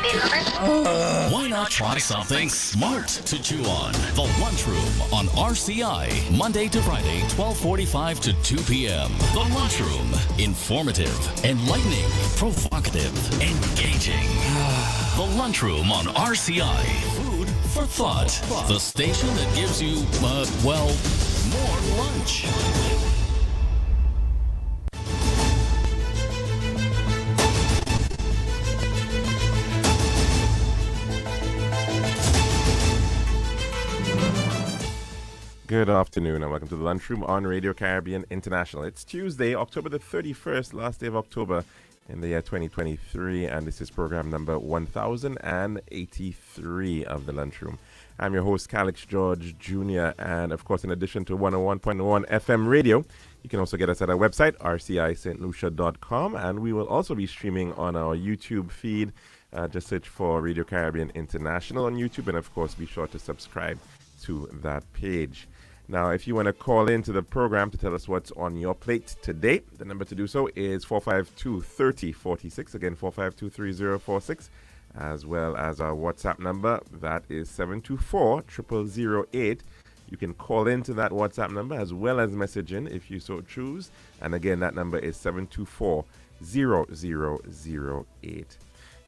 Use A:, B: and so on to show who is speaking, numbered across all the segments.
A: Why not try something smart to chew on? The Lunchroom on RCI, Monday to Friday, 12:45 to 2 p.m. The Lunchroom, informative, enlightening, provocative, engaging. The Lunchroom on RCI, food for thought. The station that gives you, more lunch.
B: Good afternoon and welcome to the Lunchroom on Radio Caribbean International. It's Tuesday, October the 31st, last day of October in the year 2023, and this is program number 1083 of the Lunchroom. I'm your host, Calix George Jr., and of course, in addition to 101.1 FM radio, you can also get us at our website, rcistlucia.com, and we will also be streaming on our YouTube feed. Just search for Radio Caribbean International on YouTube, and of course, be sure to subscribe to that page. Now, if you want to call into the program to tell us what's on your plate today, the number to do so is 452-3046. Again, 452-3046, as well as our WhatsApp number. That is 724-0008. You can call into that WhatsApp number as well as message in if you so choose. And again, that number is 724-0008.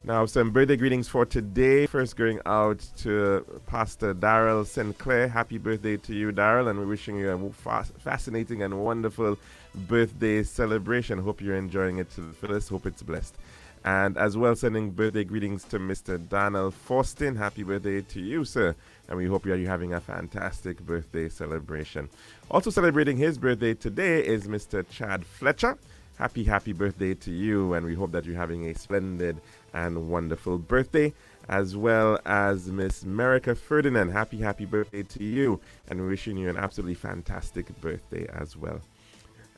B: Now, some birthday greetings for today. First, going out to Pastor Darrell Sinclair. Happy birthday to you, Darrell, and we're wishing you a fascinating and wonderful birthday celebration. Hope you're enjoying it to the fullest. Hope it's blessed. And as well, sending birthday greetings to Mr. Daniel Faustin. Happy birthday to you, sir. And we hope you're having a fantastic birthday celebration. Also celebrating his birthday today is Mr. Chad Fletcher. Happy birthday to you, and we hope that you're having a splendid and wonderful birthday, as well as Miss Merica Ferdinand. Happy birthday to you, and we're wishing you an absolutely fantastic birthday as well.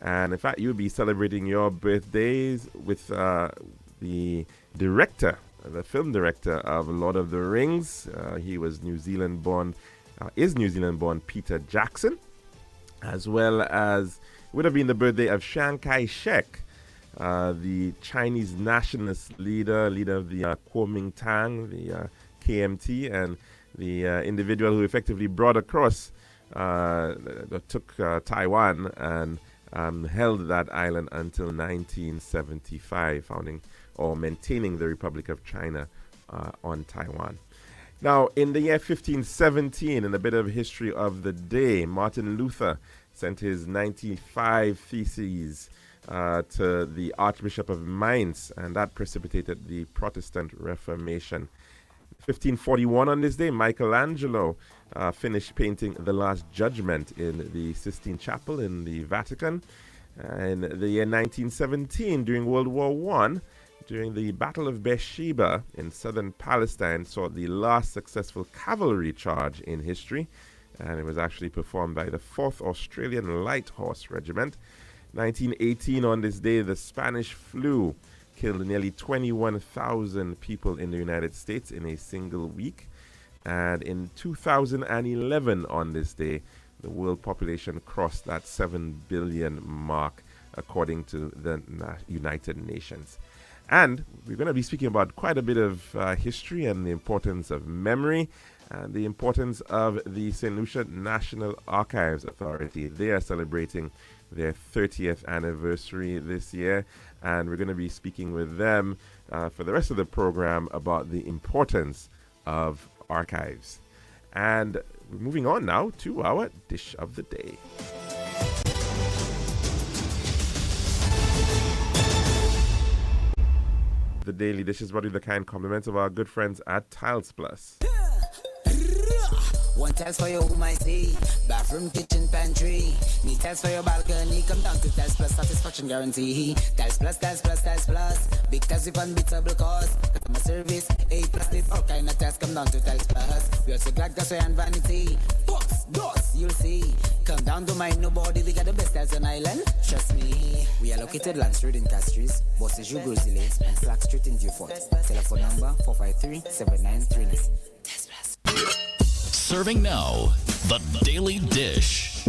B: And in fact, you'll be celebrating your birthdays with the director, the film director of Lord of the Rings. He was New Zealand born Peter Jackson, as well as would have been the birthday of Chiang Kai-shek, the Chinese nationalist leader of the Kuomintang, the KMT, and the individual who effectively brought across, took Taiwan and held that island until 1975, founding or maintaining the Republic of China on Taiwan. Now, in the year 1517, in a bit of history of the day, Martin Luther sent his 95 theses to the Archbishop of Mainz, and that precipitated the Protestant Reformation. 1541 on this day, Michelangelo finished painting The Last Judgment in the Sistine Chapel in the Vatican. In the year 1917, during World War I, during the Battle of Beersheba in southern Palestine, saw the last successful cavalry charge in history, and it was actually performed by the 4th Australian Light Horse Regiment. 1918, on this day, the Spanish flu killed nearly 21,000 people in the United States in a single week. And in 2011, on this day, the world population crossed that 7 billion mark, according to the United Nations. And we're going to be speaking about quite a bit of history and the importance of memory and the importance of the St. Lucia National Archives Authority. They are celebrating their 30th anniversary this year, and we're going to be speaking with them for the rest of the program about the importance of archives. And we're moving on now to our dish of the day. The daily dish is brought with the kind compliments of our good friends at Tiles Plus.
C: One tiles for your home, I see. Bathroom, kitchen, pantry. Need tiles for your balcony. Come down to Tiles Plus, satisfaction guarantee. Tiles Plus, Tiles Plus, Tiles Plus. Big tiles with unbeatable cost. Customer service, A+, all kind of tiles. Come down to Tiles Plus. We also got gas and vanity. Books, doors, you'll see. Come down to my nobody. We got the best tiles on island. Trust me. We are located Land Street in Castries, Bosses Brasilia, and Slack Street in Beaufort. Telephone number 453-7939. Tiles Plus.
A: Serving now, the Daily Dish.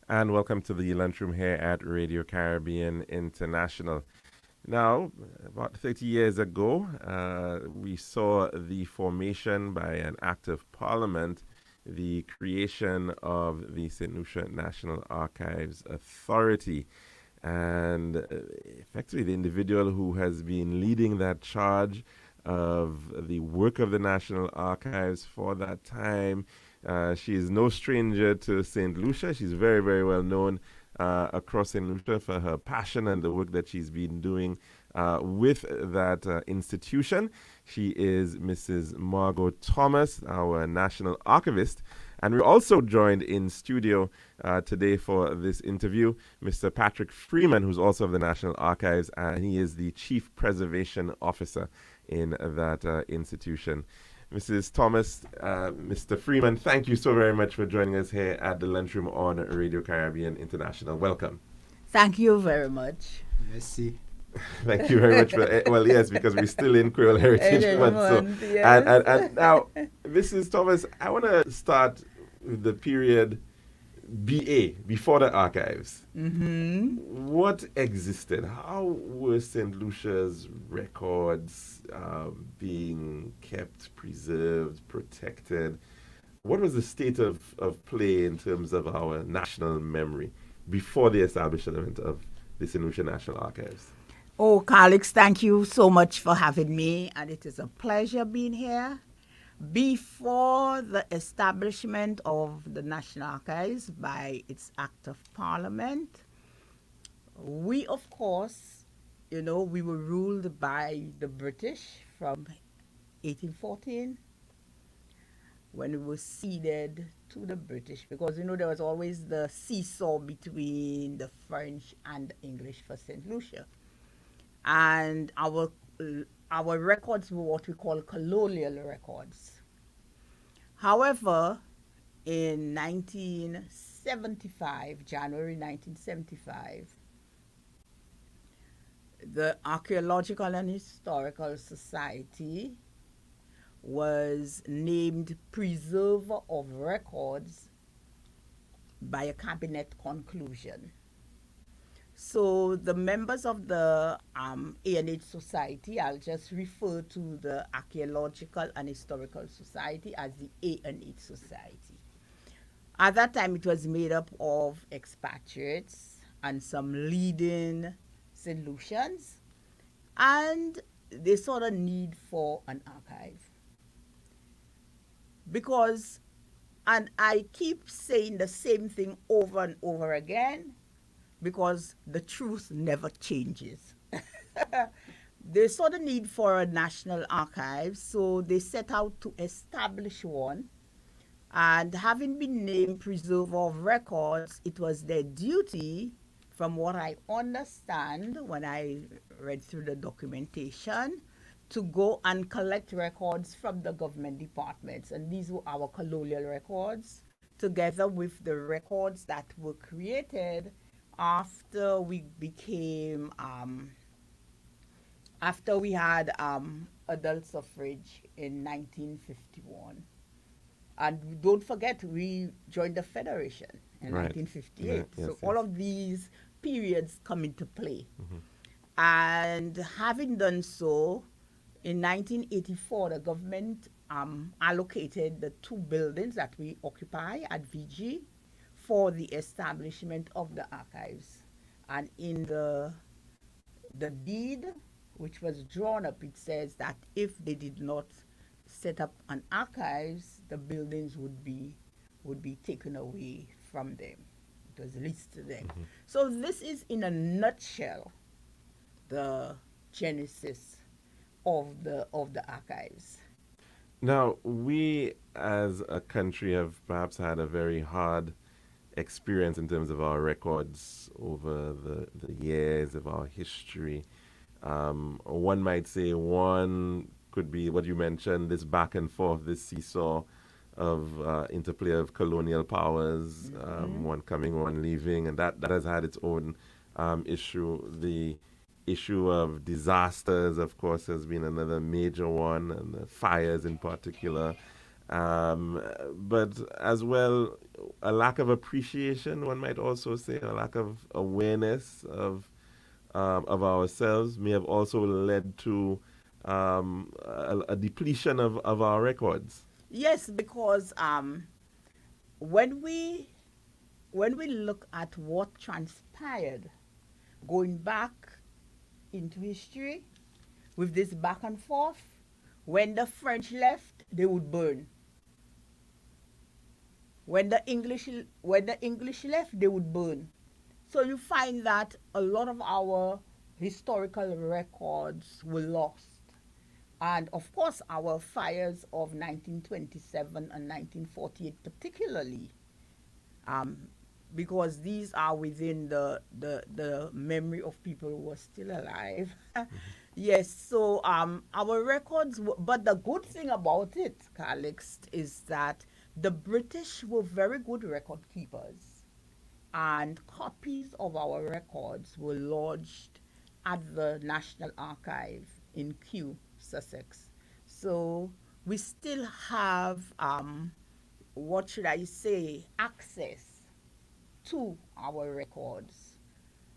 B: And welcome to the Lunchroom here at Radio Caribbean International. Now, about 30 years ago, we saw the formation by an act of parliament, the creation of the St. Lucia National Archives Authority. And effectively, the individual who has been leading that charge of the work of the National Archives for that time. She is no stranger to St. Lucia. She's very, very well known across St. Lucia for her passion and the work that she's been doing with that institution. She is Mrs. Margot Thomas, our National Archivist. And we're also joined in studio today for this interview, Mr. Patrick Freeman, who's also of the National Archives, and he is the Chief Preservation Officer in that institution. Mrs. Thomas, Mr. Freeman, thank you so very much for joining us here at the Lunchroom on Radio Caribbean International. Welcome.
D: Thank you very much.
E: Merci.
B: Thank you very much. Well, yes, because we're still in Creole Heritage Month. So,
D: yes.
B: and now, Mrs. Thomas, I want to start with the period BA, before the archives.
D: Mm-hmm.
B: What existed? How were St. Lucia's records being kept, preserved, protected? What was the state of play in terms of our national memory before the establishment of the St. Lucia National Archives?
D: Oh, Calix, thank you so much for having me, and it is a pleasure being here. Before the establishment of the National Archives by its Act of Parliament, we, of course, we were ruled by the British from 1814 when we were ceded to the British, because, there was always the seesaw between the French and the English for St. Lucia. And our records were what we call colonial records. However, in 1975, January 1975, the Archaeological and Historical Society was named Preserver of Records by a cabinet conclusion. So the members of the A&H Society, I'll just refer to the Archaeological and Historical Society as the A&H Society. At that time, it was made up of expatriates and some leading St. Lucians, and they saw the need for an archive. Because, and I keep saying the same thing over and over again, because the truth never changes. They saw the need for a national archive, so they set out to establish one. And having been named Preserver of Records, it was their duty, from what I understand when I read through the documentation, to go and collect records from the government departments. And these were our colonial records, together with the records that were created after we became, after we had adult suffrage in 1951. And don't forget, we joined the Federation in 1958.
B: Yeah,
D: so all of these periods come into play.
B: Mm-hmm.
D: And having done so, in 1984, the government allocated the 2 buildings that we occupy at VG for the establishment of the archives. And in the deed, which was drawn up, it says that if they did not set up an archives, the buildings would be taken away from them. It was leased to them. Mm-hmm. So this is, in a nutshell, the genesis of the archives.
B: Now, we as a country have perhaps had a very hard experience in terms of our records over the years of our history. One might say one could be what you mentioned, this back and forth, this seesaw of interplay of colonial powers, one coming, one leaving, and that has had its own issue. The issue of disasters, of course, has been another major one, and the fires in particular. But as well, a lack of appreciation, one might also say, a lack of awareness of of ourselves may have also led to a depletion of our records.
D: Yes, because when we look at what transpired going back into history with this back and forth, when the French left, they would burn. When the English left, they would burn. So you find that a lot of our historical records were lost. And of course, our fires of 1927 and 1948 particularly, because these are within the memory of people who are still alive. Yes, so our records, but the good thing about it, Calix, is that the British were very good record keepers, and copies of our records were lodged at the National Archive in Kew, Sussex. So we still have, what should I say, access to our records.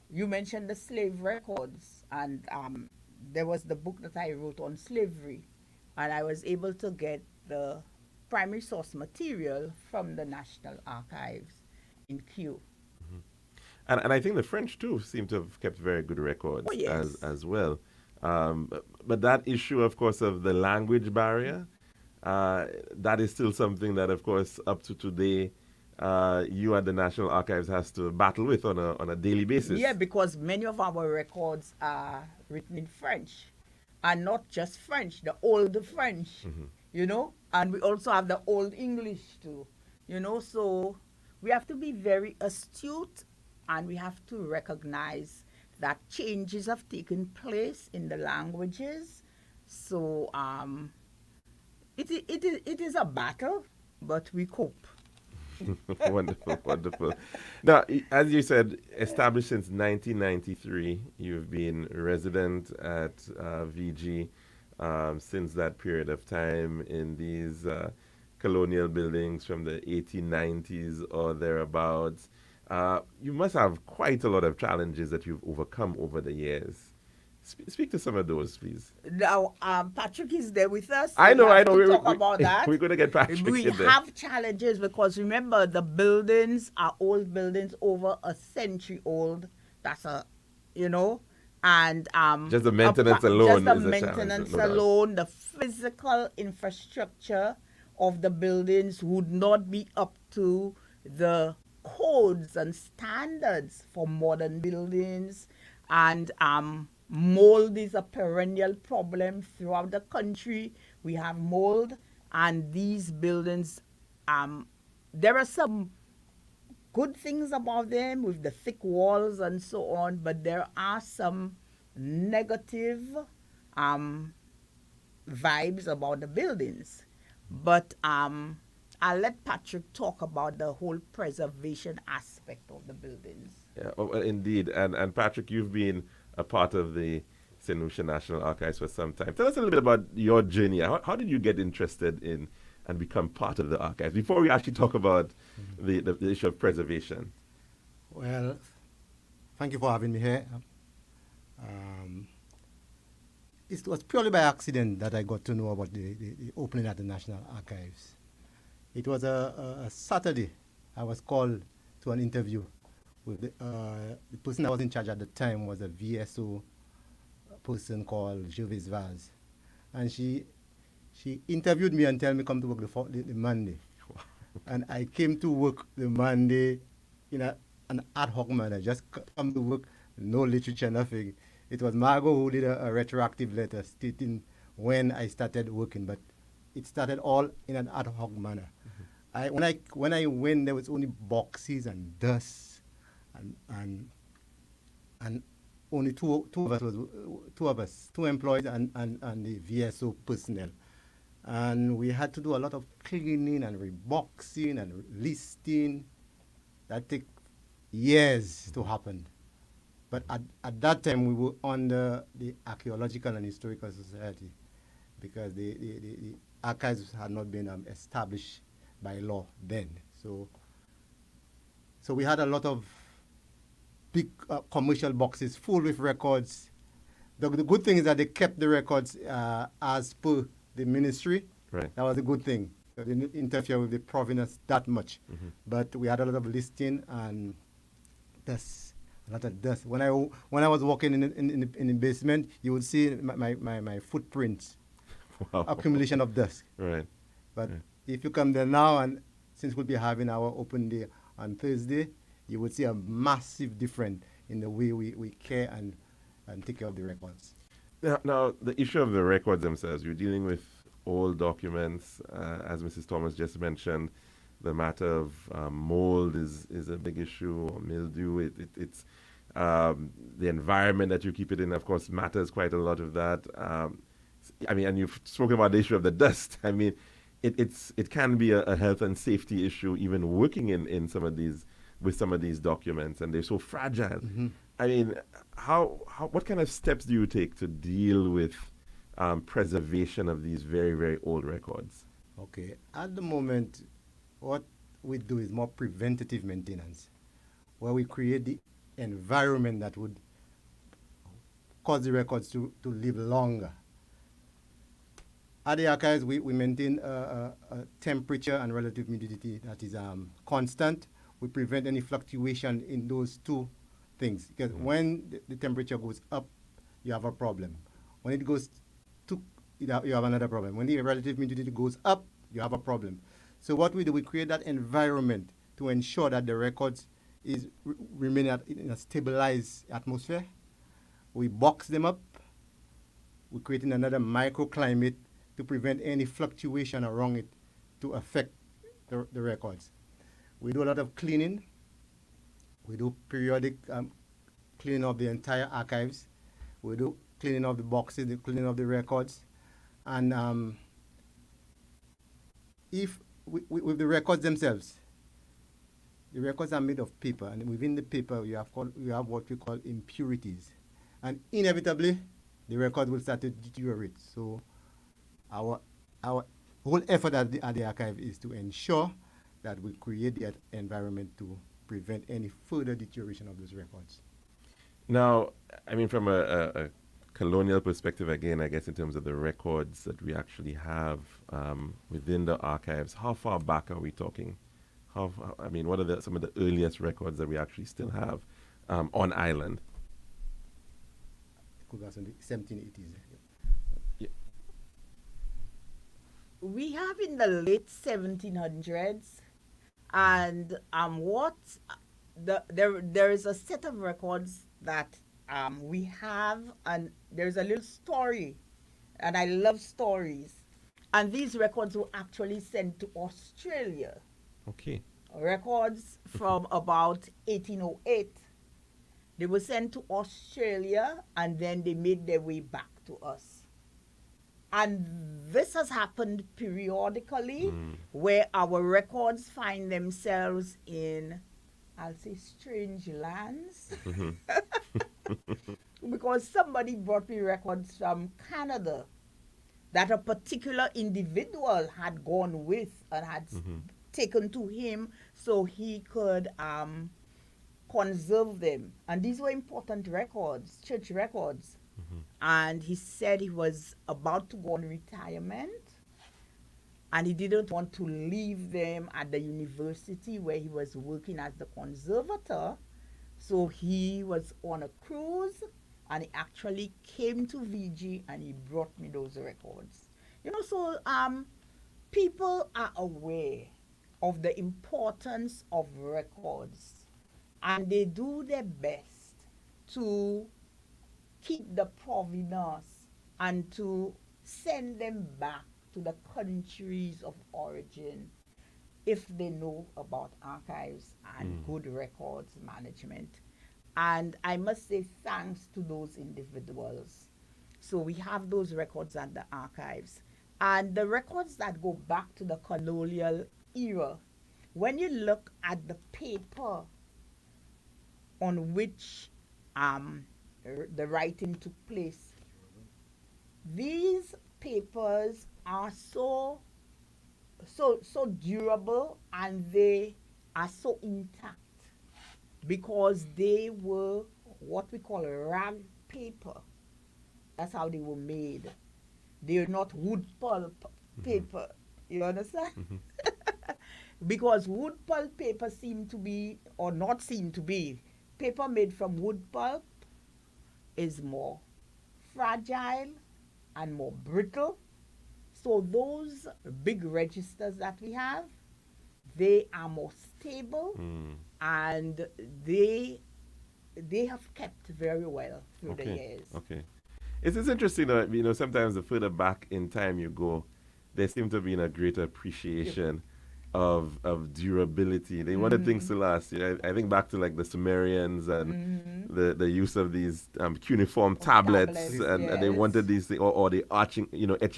D: You mentioned the slave records, and there was the book that I wrote on slavery, and I was able to get the primary source material from the National Archives in Kew.
B: And I think the French, too, seem to have kept very good records as well. But that issue, of course, of the language barrier, that is still something that, of course, up to today, you at the National Archives has to battle with on a daily basis.
D: Yeah, because many of our records are written in French, and not just French, the old French, you know, and we also have the old English too, you know, so we have to be very astute, and we have to recognize that changes have taken place in the languages. So it is a battle, but we cope.
B: Wonderful, wonderful. Now, as you said, established since 1993, you've been resident at VG since that period of time in these colonial buildings from the 1890s or thereabouts. You must have quite a lot of challenges that you've overcome over the years. Speak to some of those, please.
D: Now, Patrick is there with us.
B: I know.
D: We'll talk about that.
B: We're going to get Patrick
D: We
B: in there.
D: have challenges because remember, the buildings are old buildings, over a century old. That's and
B: just the maintenance alone.
D: Just the maintenance alone, the physical infrastructure of the buildings would not be up to the codes and standards for modern buildings, and mold is a perennial problem throughout the country. We have mold, and these buildings, there are some good things about them with the thick walls and so on, but there are some negative vibes about the buildings. But I'll let Patrick talk about the whole preservation aspect of the buildings.
B: Yeah, well, indeed. And Patrick, you've been a part of the St. Lucia National Archives for some time. Tell us a little bit about your journey. How did you get interested in and become part of the archives before we actually talk about the issue of preservation?
E: Well, thank you for having me here. It was purely by accident that I got to know about the opening at the National Archives. It was a Saturday. I was called to an interview with the person that was in charge at the time was a VSO person called Gervais Vaz. And she interviewed me and told me come to work the Monday. And I came to work the Monday in an ad hoc manner, just come to work, no literature, nothing. It was Margot who did a retroactive letter stating when I started working, but it started all in an ad hoc manner. When I went, there was only boxes and dust, and only two of us, two employees and the VSO personnel, and we had to do a lot of cleaning and reboxing and listing. That took years to happen. But at that time, we were under the Archaeological and Historical Society because the archives had not been established by law then. So we had a lot of big commercial boxes full with records. The good thing is that they kept the records as per the ministry.
B: Right.
E: That was a good thing. They didn't interfere with the provenance that much. But we had a lot of listing and dust, a lot of dust. When I was walking in the basement, you would see my footprints,
B: Wow.
E: accumulation of dust.
B: Right.
E: But if you come there now, and since we'll be having our open day on Thursday, you would see a massive difference in the way we care and take care of the records.
B: Now, the issue of the records themselves, you're dealing with old documents, as Mrs. Thomas just mentioned. The matter of mold is a big issue, or mildew. It's the environment that you keep it in, of course, matters quite a lot of that. And you've spoken about the issue of the dust. I mean, it can be a health and safety issue, even working in some of these with some of these documents, and they're so fragile. I mean, what kind of steps do you take to deal with preservation of these very, very old records?
E: Okay, at the moment, what we do is more preventative maintenance, where we create the environment that would cause the records to live longer. At the archives, we maintain a temperature and relative humidity that is constant. We prevent any fluctuation in those two things, because when the temperature goes up, you have a problem. When it goes to, you have another problem. When the relative humidity goes up, you have a problem. So what we do, we create that environment to ensure that the records remain in a stabilized atmosphere. We box them up. We create another microclimate to prevent any fluctuation around it to affect the records. We do a lot of cleaning. We do periodic cleaning of the entire archives. We do cleaning of the boxes, the cleaning of the records. And with the records themselves, the records are made of paper, and within the paper you have what we call impurities. And inevitably, the record will start to deteriorate. So our whole effort at the archive is to ensure that we create that environment to prevent any further deterioration of those records.
B: Now, I mean, from a colonial perspective, again, I guess in terms of the records that we actually have within the archives, how far back are we talking? What are some of the earliest records that we actually still have on island?
E: It could be in the 1780s.
B: Yeah.
D: We have in the late 1700s, and there is a set of records that we have, and there's a little story, and I love stories. And these records were actually sent to Australia.
B: Okay.
D: Records from about 1808. They were sent to Australia, and then they made their way back to us. And this has happened periodically, where our records find themselves in, I'll say, strange lands. Because somebody brought me records from Canada that a particular individual had gone with and had taken to him so he could conserve them. And these were important records, church records. And he said he was about to go on retirement, and he didn't want to leave them at the university where he was working as the conservator. So he was on a cruise, and he actually came to VG and he brought me those records. So people are aware of the importance of records, and they do their best to keep the provenance and to send them back to the countries of origin if they know about archives and good records management. And I must say thanks to those individuals. So we have those records at the archives. And the records that go back to the colonial era, when you look at the paper on which the writing took place, these papers are so durable, and they are so intact. because they were what we call rag paper. That's how they were made. They're not wood pulp paper. You understand? Because wood pulp paper seem to be, or not seem to be, paper made from wood pulp is more fragile and more brittle. So those big registers that we have, they are more stable and they have kept very well through the years.
B: Okay. It's interesting that, sometimes the further back in time you go, there seems to be a greater appreciation of durability. They wanted things to last. I think back to like the Sumerians and the use of these cuneiform tablets, and they wanted these things, or they etching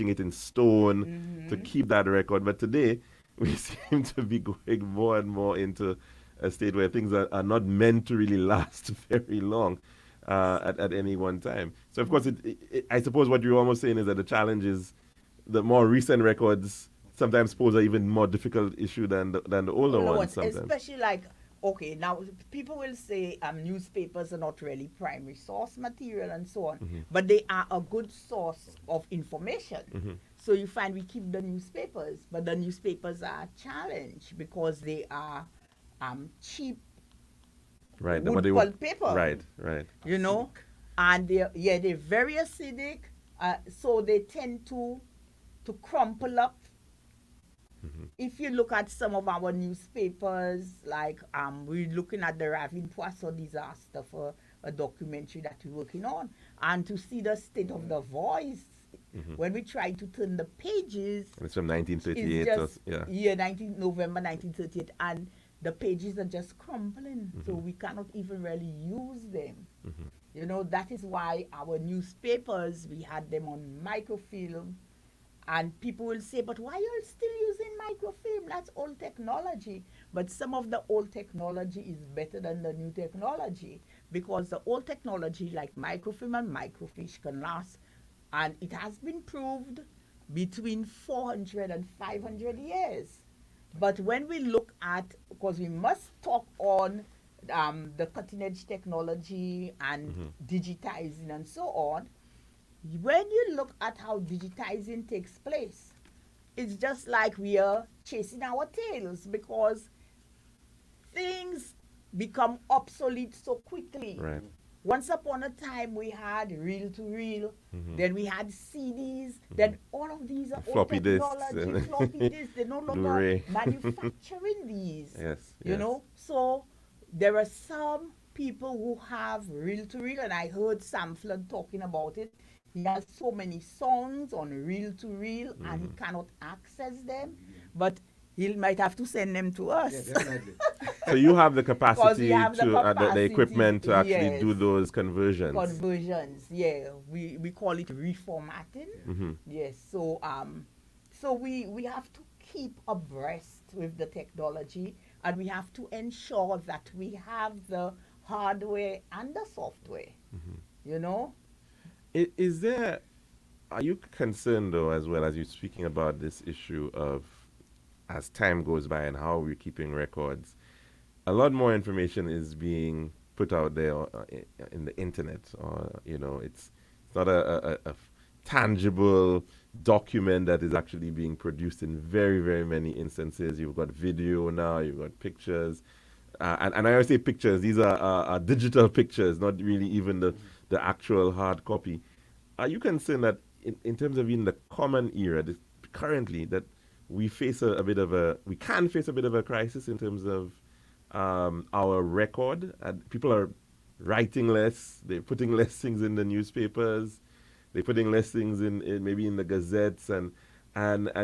B: it in stone to keep that record. But today, we seem to be going more and more into a state where things are not meant to really last very long at any one time. So, of course, I suppose what you're almost saying is that the challenge is the more recent records sometimes pose an even more difficult issue than the older ones sometimes.
D: Especially like, okay, now people will say newspapers are not really primary source material and so on, but they are a good source of information. So you find we keep the newspapers, but the newspapers are a challenge because they are cheap wood pulp paper.
B: Right.
D: And they're very acidic, so they tend to crumple up. If you look at some of our newspapers, like we're looking at the Ravine Poisson disaster for a documentary that we're working on, and to see the state of the voice when we try to turn the pages.
B: It's from 1938.
D: November 1938, and the pages are just crumbling, so we cannot even really use them. That is why our newspapers, we had them on microfilm. And people will say, but why are you still using microfilm? That's old technology. But some of the old technology is better than the new technology, because the old technology like microfilm and microfiche can last, and it has been proved, between 400 and 500 years. But when we look at, because we must talk on the cutting edge technology and digitizing and so on, when you look at how digitizing takes place, it's just like we are chasing our tails, because things become obsolete so quickly.
B: Right.
D: Once upon a time, we had reel-to-reel, then we had CDs, then all of these are old
B: floppy disks,
D: technology, floppy disks. They're no longer manufacturing these. You know? So there are some people who have reel-to-reel, and I heard Sam Flood talking about it. He has so many songs on reel-to-reel, and he cannot access them, but he might have to send them to us.
E: Yeah, definitely.
B: So you have the capacity the equipment to actually do those conversions.
D: We call it reformatting. Yes. So so we have to keep abreast with the technology, and we have to ensure that we have the hardware and the software.
B: Are you concerned, though, as well, as you're speaking about this issue of, as time goes by and how we're keeping records, a lot more information is being put out there in the internet, or it's not a tangible document that is actually being produced in very, very many instances. You've got video now, you've got pictures, and I always say pictures. These are digital pictures, not really even the actual hard copy. Are you concerned that in terms of in the common era, currently, that we face we can face a bit of a crisis in terms of our record? And people are writing less, they're putting less things in the newspapers, they're putting less things in maybe in the gazettes, and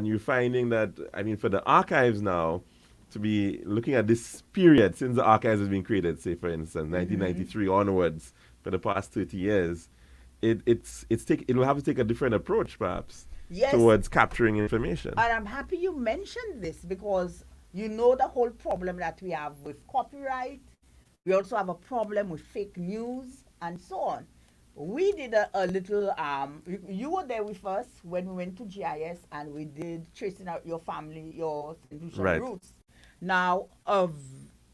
B: you're finding that, for the archives now, to be looking at this period since the archives has been created, say for instance 1993 onwards, for the past 30 years, it'll have to take a different approach perhaps towards capturing information.
D: And I'm happy you mentioned this, because the whole problem that we have with copyright. We also have a problem with fake news and so on. We did a little, you were there with us when we went to GIS, and we did tracing out your family, your St. Lucia roots. Now,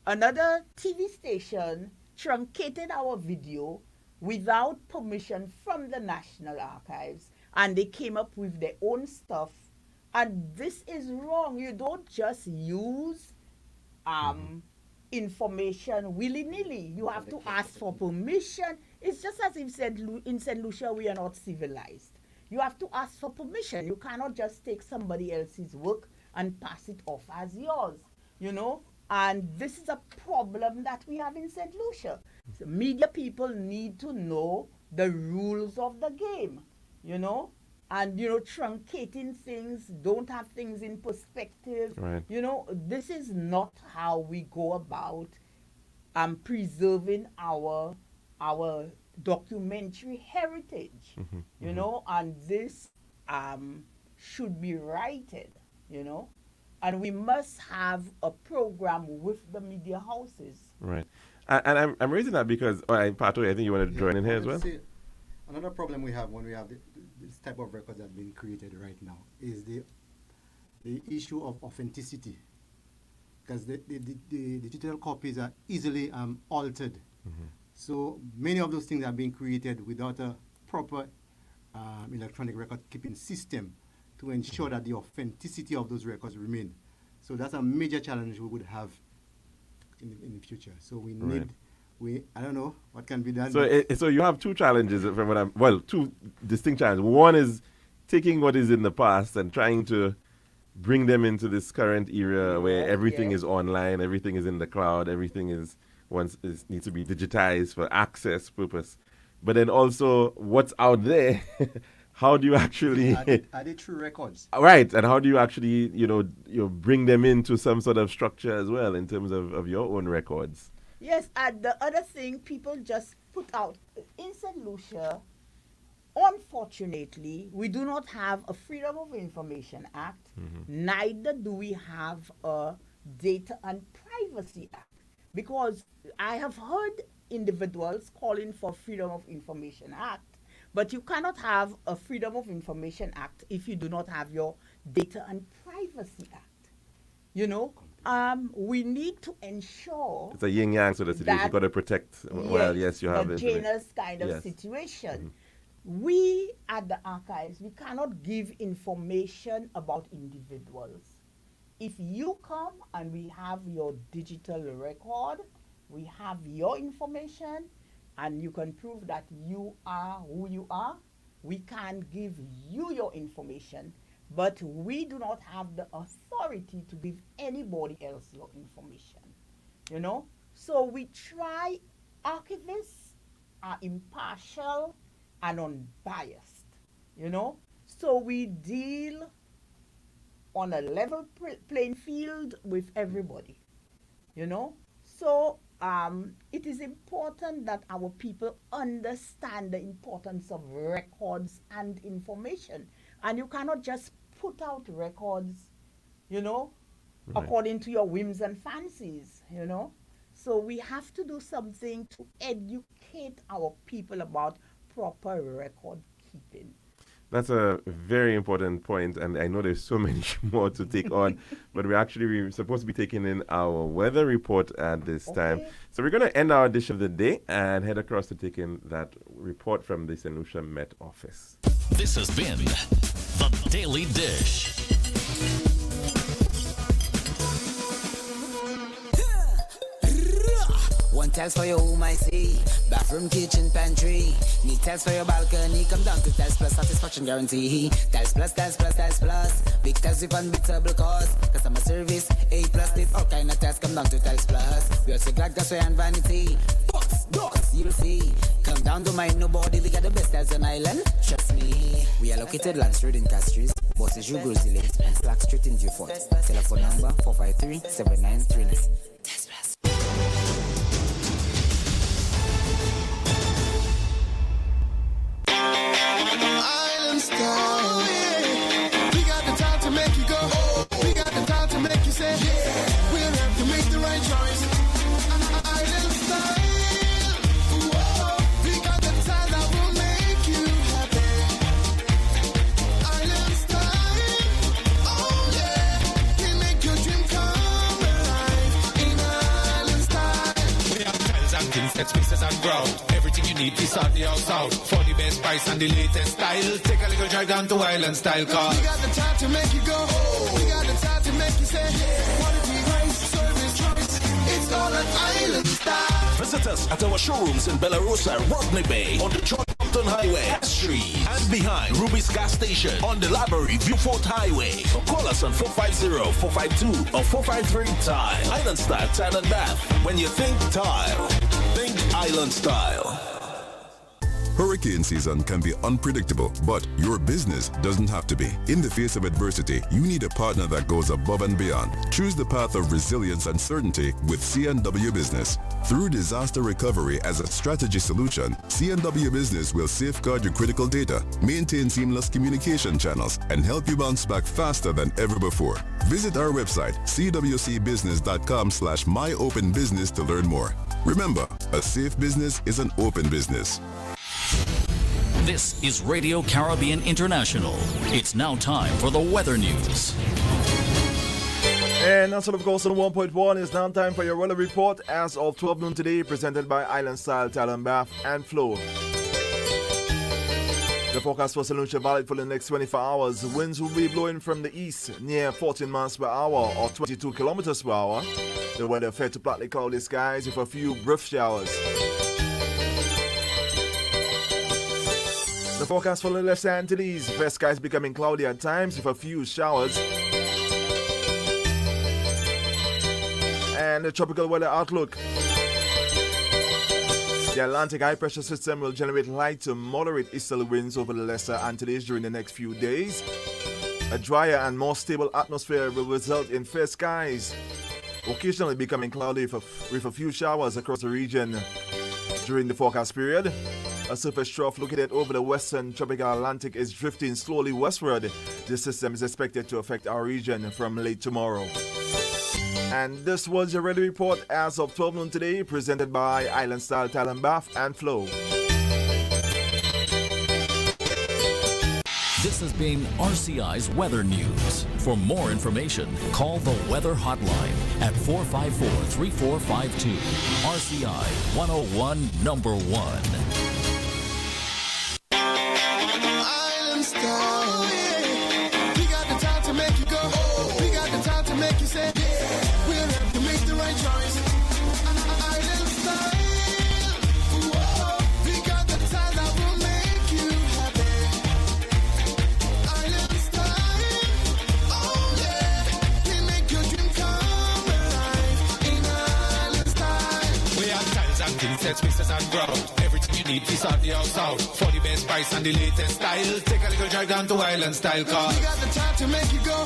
D: another TV station truncated our video without permission from the National Archives, and they came up with their own stuff. And this is wrong. You don't just use information willy-nilly. You have to ask for permission. It's just as if in St. Lucia we are not civilized. You have to ask for permission. You cannot just take somebody else's work and pass it off as yours, you know. And this is a problem that we have in St. Lucia. So media people need to know the rules of the game, you know. And, you know, truncating things, don't have things in perspective.
B: Right.
D: You know, this is not how we go about preserving our documentary heritage, you know, and this should be righted, you know. And we must have a program with the media houses.
B: Right. And I'm raising that because, Pato, I think you want to join in here as well?
E: Another problem we have when we have this type of records that are being created right now is the issue of authenticity. Because the digital copies are easily altered. So many of those things are being created without a proper electronic record keeping system to ensure that the authenticity of those records remain. So that's a major challenge we would have in the future. So we need, I don't know what can be done.
B: So you have two challenges from what two distinct challenges. One is taking what is in the past and trying to bring them into this current era where everything is online, everything is in the cloud, everything needs to be digitized for access purpose. But then also what's out there, how do you actually
E: are they true records?
B: Right, and how do you actually, bring them into some sort of structure as well in terms of your own records?
D: Yes, and the other thing people just put out in St. Lucia, unfortunately, we do not have a Freedom of Information Act, neither do we have a Data and Privacy Act. Because I have heard individuals calling for Freedom of Information Act, but you cannot have a Freedom of Information Act if you do not have your Data and Privacy Act. You know, we need to ensure
B: it's a yin-yang sort of situation. You've got to protect, you have
D: the Janus kind of situation. We at the archives, we cannot give information about individuals. If you come and we have your digital record, we have your information, and you can prove that you are who you are, we can give you your information, but we do not have the authority to give anybody else your information, you know? So we try, archivists are impartial and unbiased, you know? So we deal on a level playing field with everybody, you know? So it is important that our people understand the importance of records and information. And you cannot just put out records, you know, according to your whims and fancies, you know? So we have to do something to educate our people about proper record keeping.
B: That's a very important point, and I know there's so many more to take on, but we're supposed to be taking in our weather report at this time. So we're going to end our dish of the day and head across to take in that report from the St. Lucia Met Office.
A: This has been The Daily Dish.
C: One tiles for your home, I see. Bathroom, kitchen, pantry. Need tiles for your balcony. Come down to Tiles Plus satisfaction guarantee. Tiles Plus, Tiles Plus, Tiles Plus. Big tiles with unbeatable cost. Customer service, A+. There's all kind of tiles. Come down to Tiles Plus. We also glass, gasway, and vanity. Box, doors, you'll see. Come down to mind nobody. We got the best tiles on island. Trust me. We are located Land Street in Castries. Bosses, you Lake, and Slack Street in Beaufort. Telephone number 453-7939. Tiles Plus.
F: We got the time to make you go. We got the time to make you say, yeah. We'll have to make the right choice. Island style. Whoa. We got the time that will make you happy. Island style. Oh yeah. We make your dream come alive. In Island
G: Get spaces and ground. Everything you need is on the house out. For the best price and the latest style. Take a little drive down to Island Style Car.
F: We got the time to make you go. We got the time to make you say, quality, price, service, choice. It's all an Island Style.
H: Visit us at our showrooms in Belarus, Rodney Bay, on the Charlton Highway, S Street, and behind Ruby's gas station on the Library Viewfort Highway. Or call us on 450-452 or 453-TILE. Island Style Tile and Bath. When you think tile, think Island Style.
I: Hurricane season can be unpredictable, but your business doesn't have to be. In the face of adversity, you need a partner that goes above and beyond. Choose the path of resilience and certainty with C&W Business. Through disaster recovery as a strategy solution, C&W Business will safeguard your critical data, maintain seamless communication channels, and help you bounce back faster than ever before. Visit our website, cwcbusiness.com/myopenbusiness to learn more. Remember, a safe business is an open business.
A: This is Radio Caribbean International. It's now time for the weather news.
J: And also, of course, on 1.1, it's now time for your weather report as of 12 noon today, presented by Island Style, Tile and Bath, and Flow. The forecast for St. Lucia valid for the next 24 hours. Winds will be blowing from the east near 14 miles per hour or 22 kilometers per hour. The weather fair to partly cloudy skies with a few brief showers. The forecast for the Los Angeles, fair skies becoming cloudy at times with a few showers. And the tropical weather outlook. The Atlantic high pressure system will generate light to moderate easterly winds over the Lesser Antilles during the next few days. A drier and more stable atmosphere will result in fair skies, occasionally becoming cloudy with a few showers across the region during the forecast period. A surface trough located over the western tropical Atlantic is drifting slowly westward. This system is expected to affect our region from late tomorrow. And this was your weather report as of 12 noon today, presented by Island Style, Tile and Bath, and Flow.
A: This has been RCI's Weather News. For more information, call the Weather Hotline at 454-3452. RCI 101 number 1.
F: Island Style. We got the time to make you go. We got the time to make you say, we'll have to make the right choice. Island Style. Whoa. We got the time that will make you happy. Island Style. Oh yeah. We make your dream come alive. In Island Style.
G: We have tiles and things, set spaces and ground. Everything you need is on the house out. For the best price and the latest style. Take a little drive down to Island Style Car.
F: We got the time to make you go.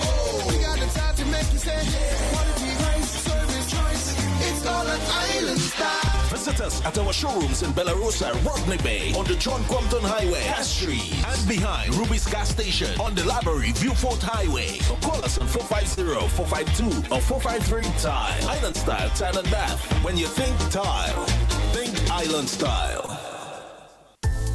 F: We got the time to make you say, quality, price, service, choice. It's all an Island Style.
H: Visit us at our showrooms in Belarus, Rodney Bay, on the John Compton Highway, S Street, and behind Ruby's gas station on the Library Viewfort Highway. Or call us on 450-452 or 453-TILE. Island Style, Tile and Bath. When you think tile, think Island Style.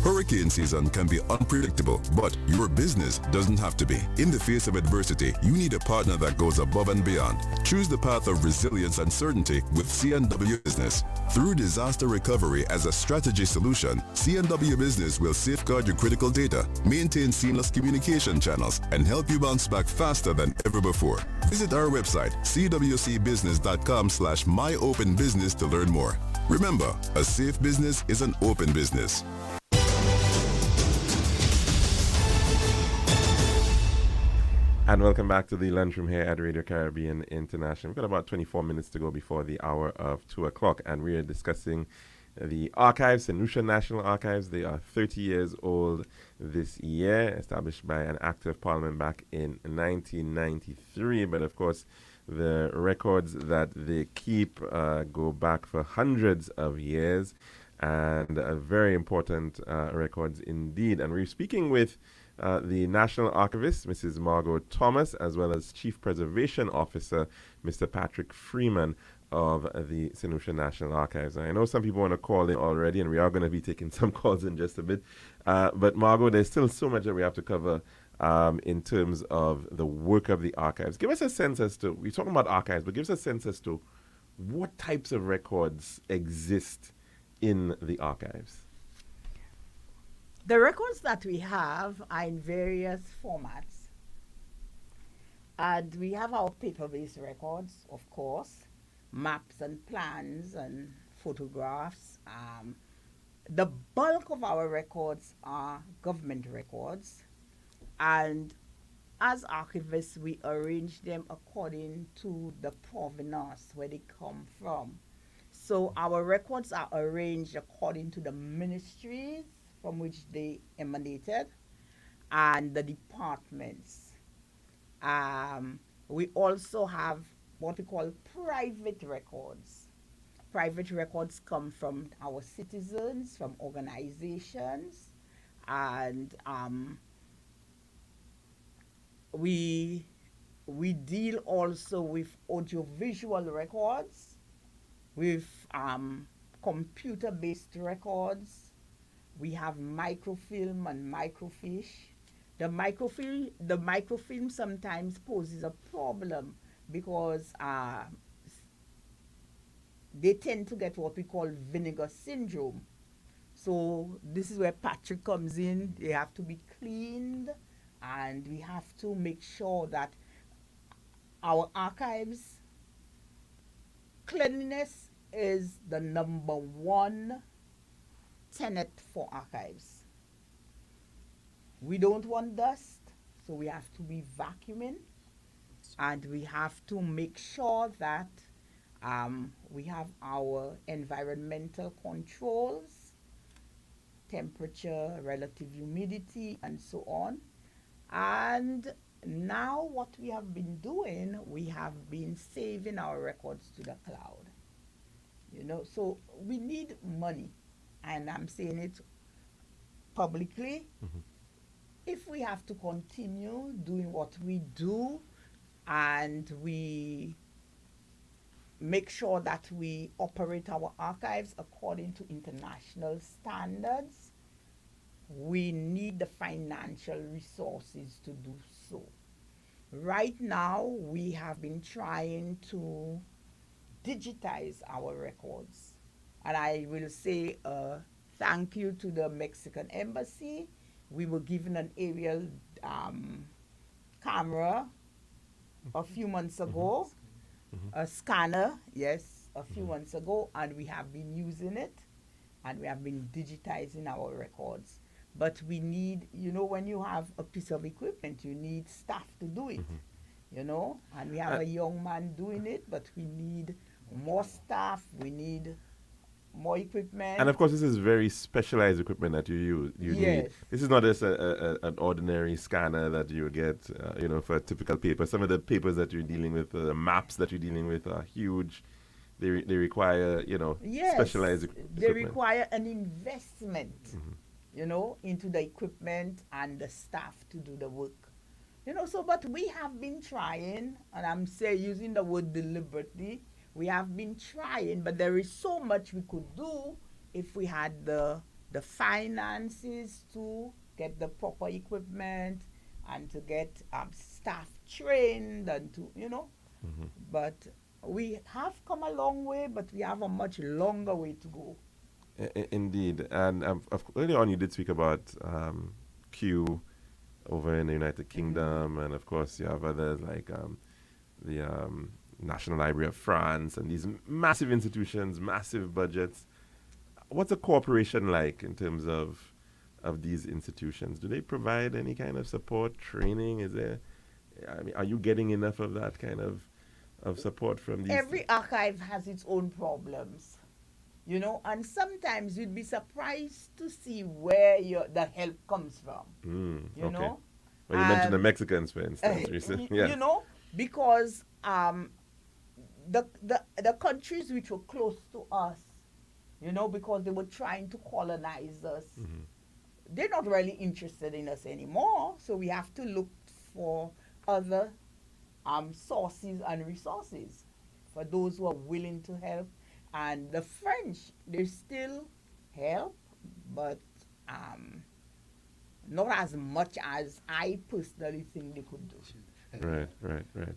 I: Hurricane season can be unpredictable, but your business doesn't have to be. In the face of adversity, you need a partner that goes above and beyond. Choose the path of resilience and certainty with C&W Business. Through disaster recovery as a strategy solution, C&W Business will safeguard your critical data, maintain seamless communication channels, and help you bounce back faster than ever before. Visit our website, cwcbusiness.com/myopenbusiness to learn more. Remember, a safe business is an open business.
B: And welcome back to the lunchroom here at Radio Caribbean International. We've got about 24 minutes to go before the hour of 2 o'clock, and we are discussing the archives, St. Lucia National Archives. They are 30 years old this year, established by an act of parliament back in 1993. But of course, the records that they keep go back for hundreds of years, and very important records indeed. And we're speaking with the National Archivist, Mrs. Margot Thomas, as well as Chief Preservation Officer, Mr. Patrick Freeman of the St. Lucia National Archives. And I know some people want to call in already, and we are going to be taking some calls in just a bit. But Margot, there's still so much that we have to cover in terms of the work of the archives. Give us a sense as to, we're talking about archives, but give us a sense as to what types of records exist in the archives?
D: The records that we have are in various formats. And we have our paper-based records, of course, maps and plans and photographs. The bulk of our records are government records. And as archivists, we arrange them according to the provenance, where they come from. So our records are arranged according to the ministries from which they emanated and the departments. We also have what we call private records. Private records come from our citizens, from organizations, and we deal also with audiovisual records, with computer-based records. We have microfilm and microfiche. The microfilm sometimes poses a problem because they tend to get what we call vinegar syndrome. So this is where Patrick comes in. They have to be cleaned, and we have to make sure that our archives, cleanliness is the number one tenet for archives. We don't want dust, so we have to be vacuuming, and we have to make sure that we have our environmental controls, temperature, relative humidity, and so on. And now what we have been doing, we have been saving our records to the cloud. You know, so we need money, and I'm saying it publicly.
B: Mm-hmm.
D: If we have to continue doing what we do, and we make sure that we operate our archives according to international standards, we need the financial resources to do so. Right now, we have been trying to digitize our records. And I will say thank you to the Mexican Embassy. We were given an aerial camera a few months ago, a scanner, yes, a few months ago, and we have been using it, and we have been digitizing our records. But we need, you know, when you have a piece of equipment, you need staff to do it, you know, and we have a young man doing it, but we need more staff, we need more equipment.
B: And of course, this is very specialized equipment that you use. You need. This is not just an ordinary scanner that you get, you know, for a typical paper. Some of the papers that you're dealing with, the maps that you're dealing with, are huge. They require, you know, specialized equipment.
D: They require an investment, you know, into the equipment and the staff to do the work. You know, so but we have been trying, and I'm using the word deliberately. We have been trying, but there is so much we could do if we had the finances to get the proper equipment and to get staff trained and to, you know. But we have come a long way, but we have a much longer way to go.
B: Indeed. And earlier on you did speak about Q over in the United Kingdom, and of course you have others like the National Library of France, and these massive institutions, massive budgets. What's a cooperation like in terms of these institutions? Do they provide any kind of support, training? Is there, I mean, are you getting enough of that kind of support from these?
D: Every archive has its own problems, you know, and sometimes you'd be surprised to see where the help comes from. You know?
B: Well, you mentioned the Mexicans, for instance, recently.
D: You know, because the countries which were close to us, you know, because they were trying to colonize us, they're not really interested in us anymore. So we have to look for other sources and resources for those who are willing to help. And the French, they still help, but not as much as I personally think they could do.
B: Right.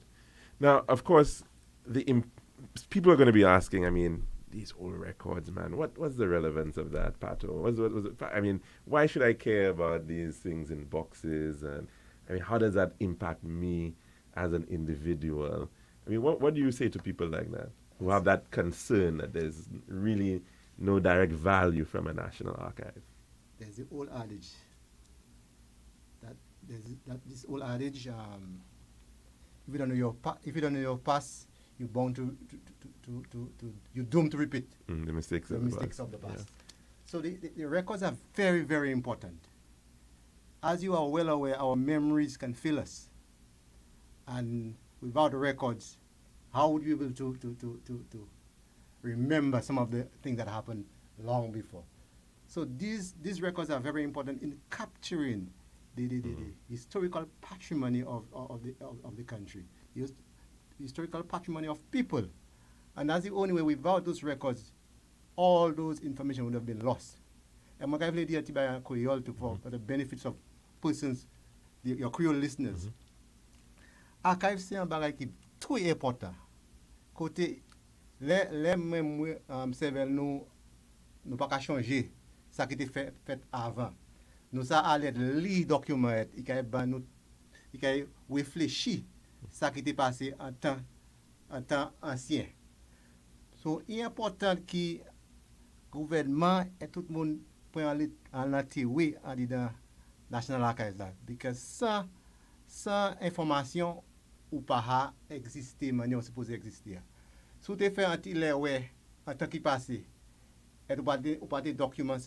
B: Now, of course, people are going to be asking, I mean, these old records, man. What's the relevance of that, Pato? Was it, I mean, why should I care about these things in boxes? And I mean, how does that impact me as an individual? I mean, what do you say to people like that who have that concern that there's really no direct value from a national archive?
E: There's the old adage this old adage. If you don't know your past, you're bound to you're doomed to repeat
B: The mistakes
E: of the past.
B: Yeah.
E: So the records are very, very important. As you are well aware, our memories can fail us, and without the records, how would you be able to remember some of the things that happened long before? So these records are very important in capturing the historical patrimony of the country, historical patrimony of people. And that's the only way. Without those records, all those information would have been lost. And I'm going to play the Creole for the benefits of persons, your Creole listeners. Archives, c'est un bagage qui très important. Côté, les mêmes cervelles nous pas changer ça qui était fait avant. Nous ça aller lire document, il y réfléchir ça qui était passé en temps ancien. So, il est important que le gouvernement et tout le monde puissent en attirer dans National Archives là, parce que sans information ou pas exister manière supposé exister. Si tu fais un tiller en temps qui passé, et tu pas documenter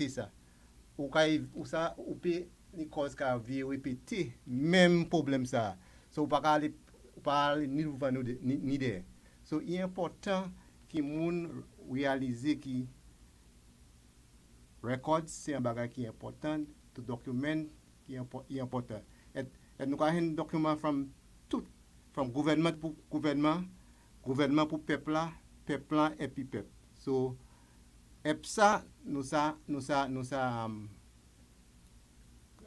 E: ça. Ou peut ni cause qu'a vie répéter même problème ça. So pas aller ni devant ni derrière. So il est important que moun réaliser que records c'est un bagage qui est important, to document qui est important. Et nous avons document from gouvernement pour gouvernement pour peuple et puis peuple. So et ça nous I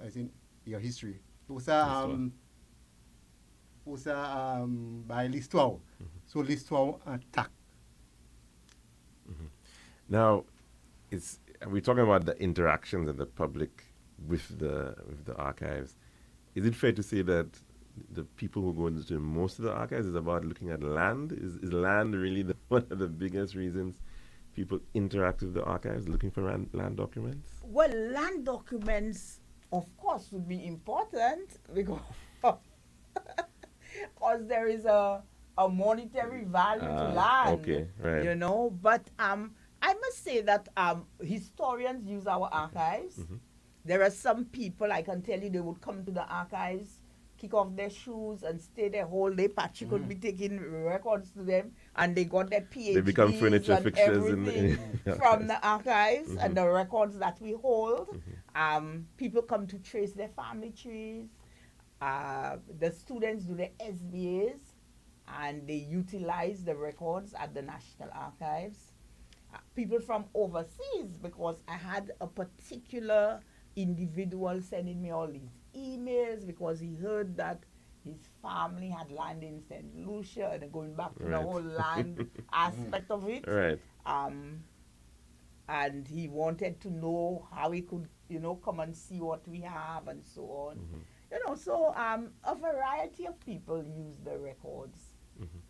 E: think your history. Pour ça by l'histoire. So l'histoire intact.
B: Now, we're talking about the interactions of the public with the archives. Is it fair to say that the people who go into most of the archives is about looking at land? Is land really one of the biggest reasons people interact with the archives, looking for land documents?
D: Well, land documents, of course, would be important because there is a monetary value to land.
B: Okay, right.
D: You know, but I must say that historians use our archives. There are some people, I can tell you, they would come to the archives, kick off their shoes and stay there whole day. Patrick could be taking records to them, and they got their PhDs.
B: They become furniture
D: and
B: fixtures
D: everything from the archives and the records that we hold. People come to trace their family trees. The students do their SBAs, and they utilize the records at the National Archives. People from overseas, because I had a particular individual sending me all these emails because he heard that his family had land in St. Lucia and going back to the whole land aspect of it.
B: Right.
D: And he wanted to know how he could, come and see what we have and so on. So a variety of people use the records,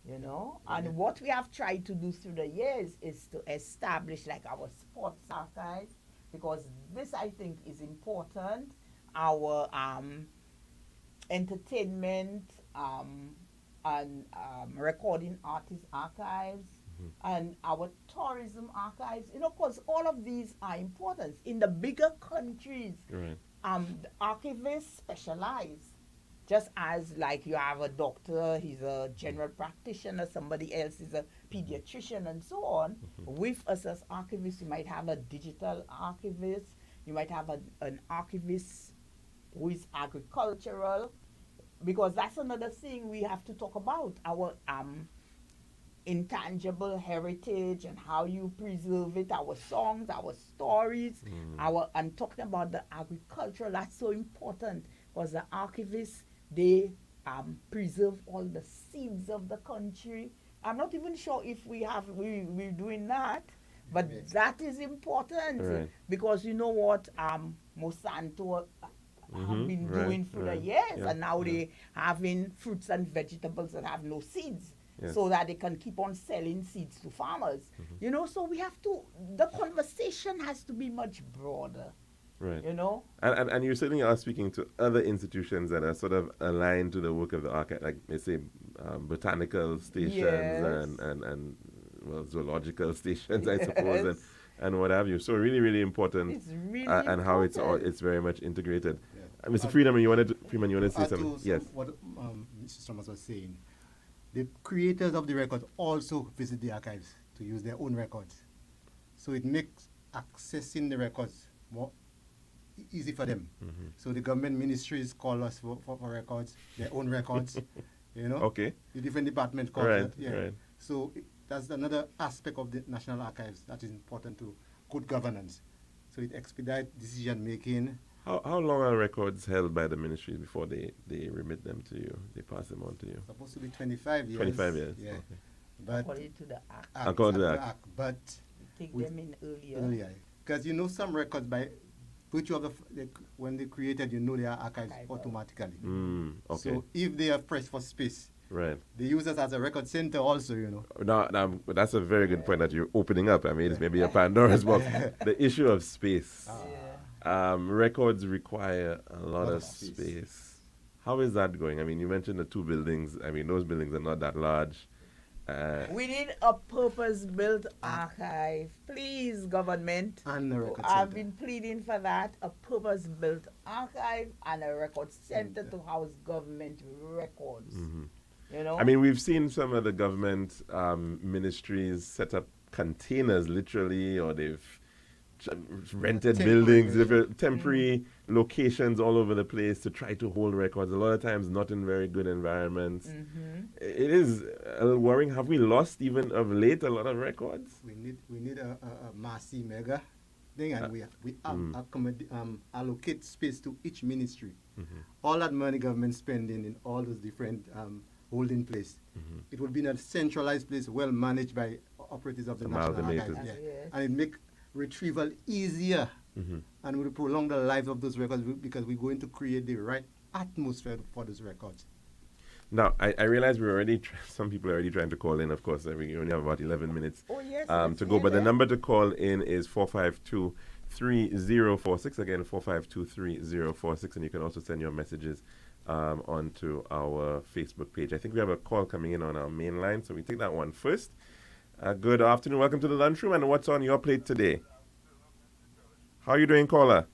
D: and what we have tried to do through the years is to establish like our sports archive, because this I think is important, our entertainment and recording artist archives, and our tourism archives, because all of these are important. In the bigger countries, the archivists specialize. Just as like you have a doctor, he's a general practitioner, somebody else is a pediatrician and so on. With us as archivists, you might have a digital archivist, you might have an archivist who is agricultural, because that's another thing we have to talk about, our intangible heritage and how you preserve it, our songs, our stories, and talking about the agriculture, that's so important, because the archivists, they preserve all the seeds of the country, I'm not even sure if we're doing that, but that is important
B: Right.
D: because you know what Monsanto have been doing for the years, and now they having fruits and vegetables that have no seeds.
B: Yes.
D: So that they can keep on selling seeds to farmers. You know, so we have to, the conversation has to be much broader.
B: Right.
D: You know?
B: And you certainly are speaking to other institutions that are sort of aligned to the work of the archive, like, let's say, botanical stations
D: Yes.
B: and well, zoological stations, I suppose, and what have you. So really, really important.
D: It's really
B: and how it's very much integrated. Mr. Freeman, you wanted to say something? Yes.
E: What Mr. Thomas was saying, the creators of the records also visit the archives to use their own records. So it makes accessing the records more easy for them. So the government ministries call us for records, their own records, you know.
B: Okay.
E: The different departments call
B: Right,
E: that. Yeah.
B: right.
E: So that's another aspect of the National Archives that is important to good governance. So it expedites decision making.
B: How long are records held by the ministry before they remit them to you? They pass them on to you?
E: Supposed to be 25 years.
B: 25 years.
E: Yeah.
B: Okay.
E: But
D: According to the act.
B: According to the act.
E: But
D: Take
E: with-
D: them in earlier.
E: earlier. Because you know some records by virtue of when they created, you know they are archived
D: Archival.
E: automatically.
B: Okay.
E: So if they are pressed for space,
B: Right.
E: they use us as a record center also, you know.
B: Now, that's a very good point that you're opening up. I mean, it's maybe a Pandora's box. The issue of space. Records require a lot of space. How is that going? I mean, you mentioned the two buildings. I mean, those buildings are not that large.
D: We need a purpose-built archive. Please, government.
E: And a record
D: I've
E: center.
D: been pleading for that. A purpose-built archive and a record center to house government records. You know?
B: I mean, we've seen some of the government ministries set up containers, literally, or they've rented buildings, different temporary locations all over the place to try to hold records. A lot of times, not in very good environments. It is a little worrying. Have we lost even of late a lot of records?
E: We need a Massey mega thing, and we allocate space to each ministry. All that money government spending in all those different holding place, it would be in a centralized place, well managed by operatives of the National
B: Amalgamated.
E: Archives. Yeah.
D: Yes.
E: And it make retrieval easier, and will prolong the life of those records because we're going to create the right atmosphere for those records.
B: Now, I realize we're already, some people are already trying to call in, of course. We only have about 11 minutes
D: Oh, yes,
B: to go. But the number to call in is 452-3046. Again, 452-3046. And you can also send your messages onto our Facebook page. I think we have a call coming in on our main line, so we take that one first. Good afternoon. Welcome to the lunchroom. And what's on your plate today? How are you doing, caller?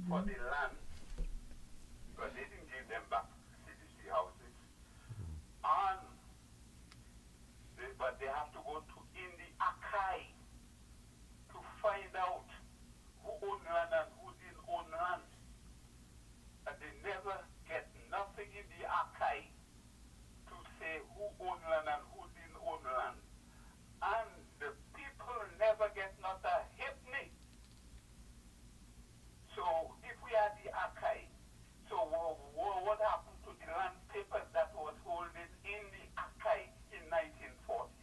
K: for the land, because they didn't give them back CDC houses. And but they have to go to in the archive to find out who owned land and who didn't own land. And they never get nothing in the archive to say who owned land and who didn't own land. And the people never get not a halfpenny. So if we had the archive, so what happened to the land papers that was holding in the archive in 1948?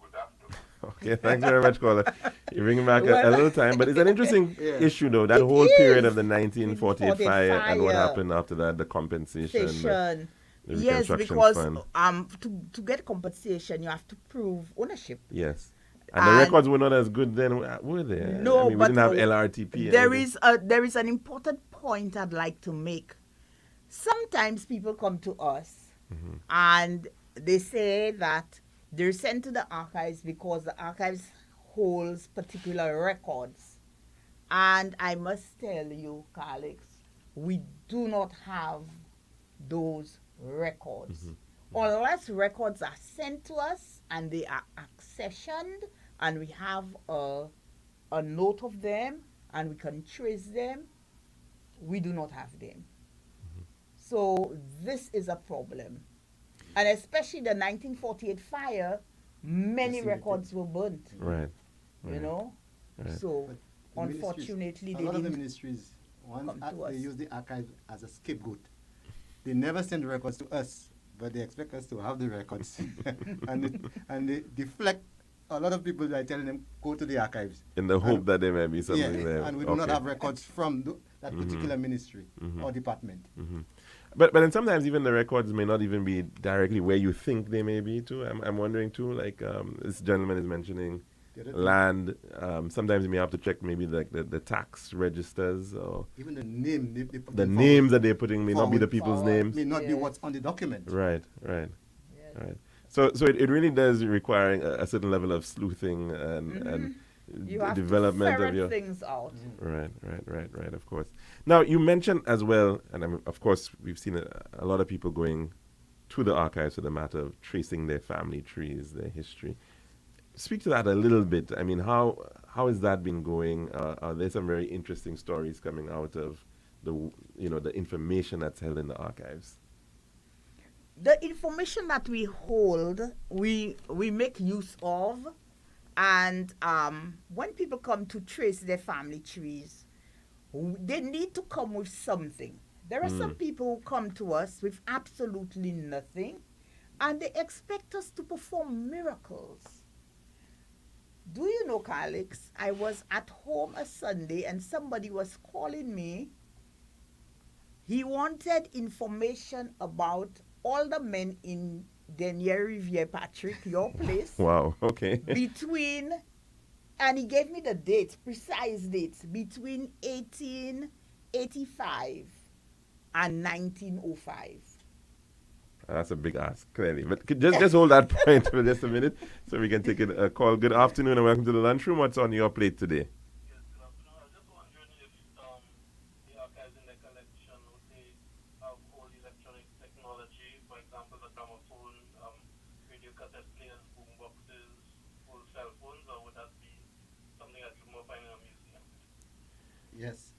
K: Good afternoon.
B: Okay, thanks very much, caller. You're bringing back a little time, but it's an interesting
E: Yeah.
B: issue, though. That
D: It
B: whole period of
D: is.
B: the 1948
D: 1948
B: fire and what
D: fire.
B: happened after that, the compensation.
D: Compensation.
B: the
D: Yes,
B: reconstruction
D: because
B: fund.
D: to get compensation, you have to prove ownership.
B: Yes. And the
D: And-
B: records were not as good then, were they?
D: No,
B: I mean, we
D: but
B: didn't have LRTP.
D: There
B: anything.
D: there is an important point I'd like to make. Sometimes people come to us and they say that they're sent to the archives because the archives holds particular records. And I must tell you, Calix, we do not have those records. Unless records are sent to us and they are accessioned and we have a note of them and we can trace them, we do not have them. So this is a problem. And especially the 1948 fire, many records were burnt.
B: Right.
D: You know?
B: Right.
D: So
E: The
D: unfortunately,
E: ministries,
D: they
E: a lot of the
D: didn't
E: ministries, once
D: come to
E: they
D: us.
E: use the archive as a scapegoat. They never send records to us, but they expect us to have the records. and they deflect a lot of people by telling them, go to the archives.
B: In the hope that there may be something there.
E: And we do not have records from that particular ministry or department.
B: But then sometimes even the records may not even be directly where you think they may be too. I'm wondering too, like this gentleman is mentioning land. Sometimes you may have to check maybe like the tax registers or
E: even the name they put
B: the
E: in
B: names that they're putting may not be the people's names.
E: May not be what's on the document.
B: Right. So it really does require a certain level of sleuthing and
D: you have
B: development
D: to
B: of your
D: things out.
B: Right, of course. Now, you mentioned as well, and of course, we've seen a lot of people going to the archives for the matter of tracing their family trees, their history. Speak to that a little bit. I mean, how has that been going? Are there some very interesting stories coming out of the information that's held in the archives?
D: The information that we hold, we make use of. And when people come to trace their family trees, they need to come with something. There are some people who come to us with absolutely nothing, and they expect us to perform miracles. Do you know, Calix, I was at home a Sunday and somebody was calling me. He wanted information about all the men in Denier Riviere, Patrick, your place.
B: Wow, okay.
D: And he gave me the dates, precise dates, between 1885 and 1905.
B: That's a big ask, clearly. But just hold that point for just a minute so we can take a call. Good afternoon and welcome to the lunchroom. What's on your plate today?
K: Yes, good afternoon. I was just wondering if the archives in the collection, would they have old electronic technology, for example, the gramophone, radio cassette players, boom boxes, old cell phones, or would that be something that you more find in a museum?
E: Yes.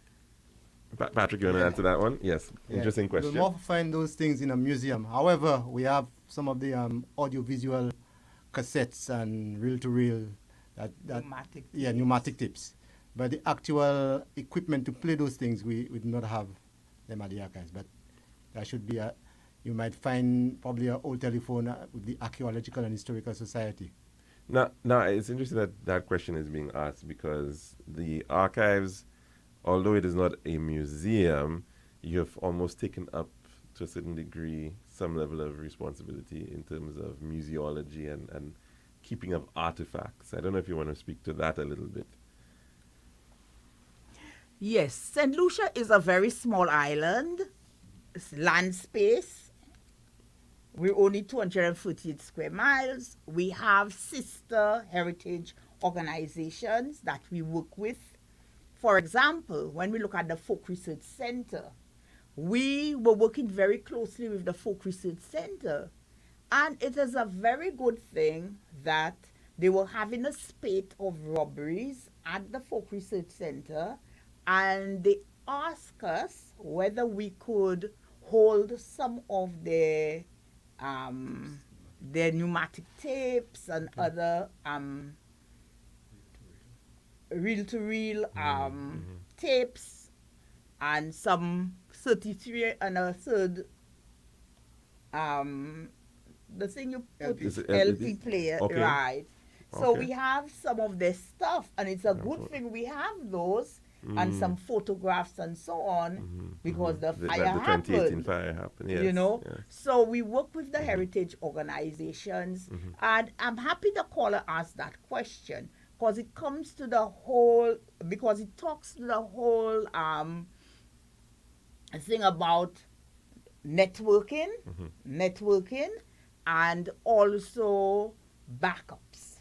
B: Patrick, you want to answer that one? Yes. Interesting question.
E: We'll more find those things in a museum. However, we have some of the audio-visual cassettes and reel-to-reel pneumatic tips. But the actual equipment to play those things, we do not have them at the archives. But there should be you might find probably an old telephone with the Archaeological and Historical Society.
B: Now, it's interesting that question is being asked because the archives, although it is not a museum, you have almost taken up to a certain degree some level of responsibility in terms of museology and keeping of artifacts. I don't know if you want to speak to that a little bit.
D: Yes, St. Lucia is a very small island. It's land space. We're only 248 square miles. We have sister heritage organizations that we work with. For example, when we look at the Folk Research Center, we were working very closely with the Folk Research Center. And it is a very good thing that they were having a spate of robberies at the Folk Research Center, and they asked us whether we could hold some of their pneumatic tapes and other reel-to-reel tapes and some 33 and a third the thing you put LP player,
B: okay.
D: right? So
B: Okay.
D: we have some of their stuff, and it's a good thing we have those and some photographs and so on because the fire
B: the 2018
D: happened.
B: fire happened, yes.
D: You know,
B: yes.
D: so we work with the heritage organizations, and I'm happy the caller asked that question because it comes to the whole, because it talks to the whole thing about networking, and also backups.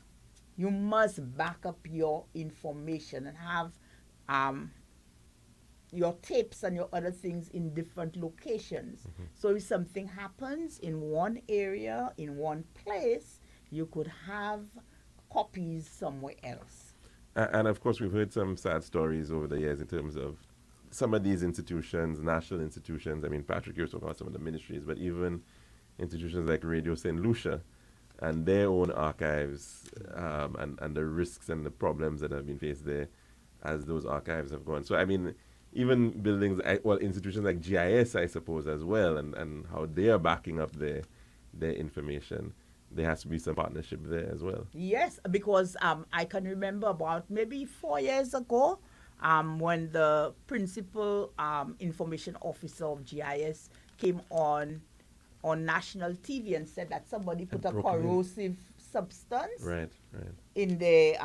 D: you must back up your information and have your tapes and your other things in different locations. So if something happens in one area, in one place, you could have copies somewhere else.
B: And of course, we've heard some sad stories over the years in terms of some of these institutions, national institutions. I mean, Patrick, you're talking about some of the ministries, but even institutions like Radio St. Lucia and their own archives, and the risks and the problems that have been faced there as those archives have gone. So, I mean, even buildings, institutions like GIS, I suppose, as well, and how they are backing up their information. There has to be some partnership there as well.
D: Yes, because I can remember about maybe 4 years ago, when the principal information officer of GIS came on national TV and said that somebody put a corrosive substance in the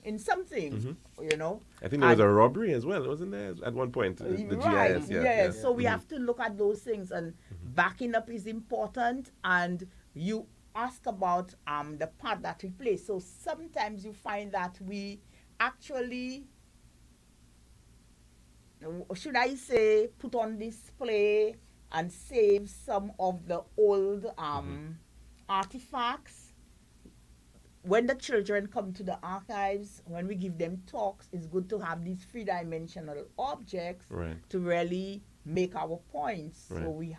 D: in something, you know.
B: I think there was a robbery as well, wasn't there, at one point? The GIS,
D: yeah. So we have to look at those things, and backing up is important. And you ask about the part that we play. So sometimes you find that we actually, should I say, put on display and save some of the old artifacts. When the children come to the archives, when we give them talks, it's good to have these three-dimensional objects to really make our points. So we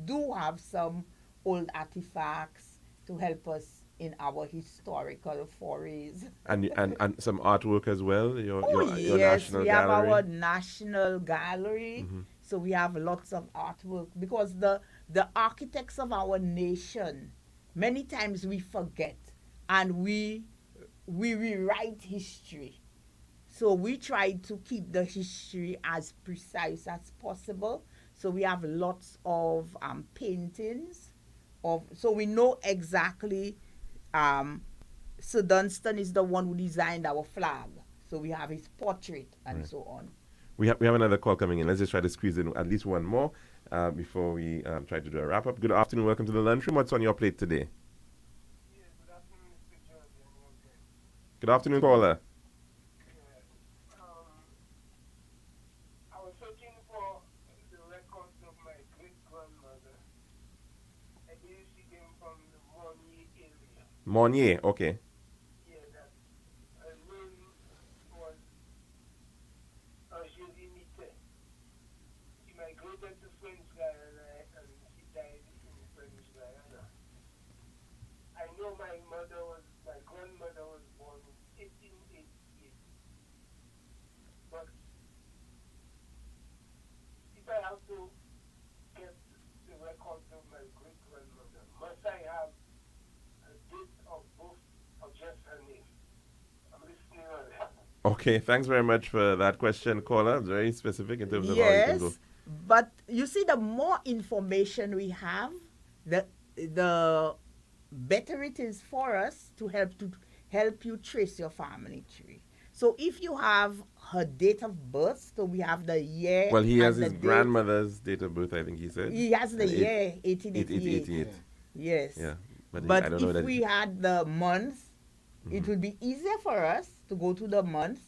D: do have some old artifacts to help us in our historical forays.
B: And some artwork as well, your
D: yes,
B: national
D: we
B: gallery.
D: have our national gallery. So we have lots of artwork, because the architects of our nation, many times we forget and we rewrite history. So we try to keep the history as precise as possible. So we have lots of paintings so we know exactly Sir Dunstan is the one who designed our flag. So we have his portrait and so on.
B: We have another call coming in. Let's just try to squeeze in at least one more before we try to do a wrap-up. Good afternoon. Welcome to the Lunchroom. What's on your plate today? Good afternoon, caller.
K: I was searching for the records of my great-grandmother. I believe she came from the Mornier area.
B: Mornier, okay.
K: Yeah, that her name was Angeline. She migrated to French Guiana and she died in French Guiana. I know my grandmother was born in 1888. But if I have to get the records of my great-grandmother, must I have a date of birth or just her name? I'm listening on that.
B: Okay, thanks very much for that question, caller. It's very specific in terms of how you can go.
D: But you see, the more information we have, the better it is for us to help you trace your family tree. So if you have her date of birth, so we have the year.
B: Well, he has his grandmother's date of birth, I think he said.
D: He has the year, 1888. Yes.
B: Yeah.
D: But if we had the month, it would be easier for us to go to the month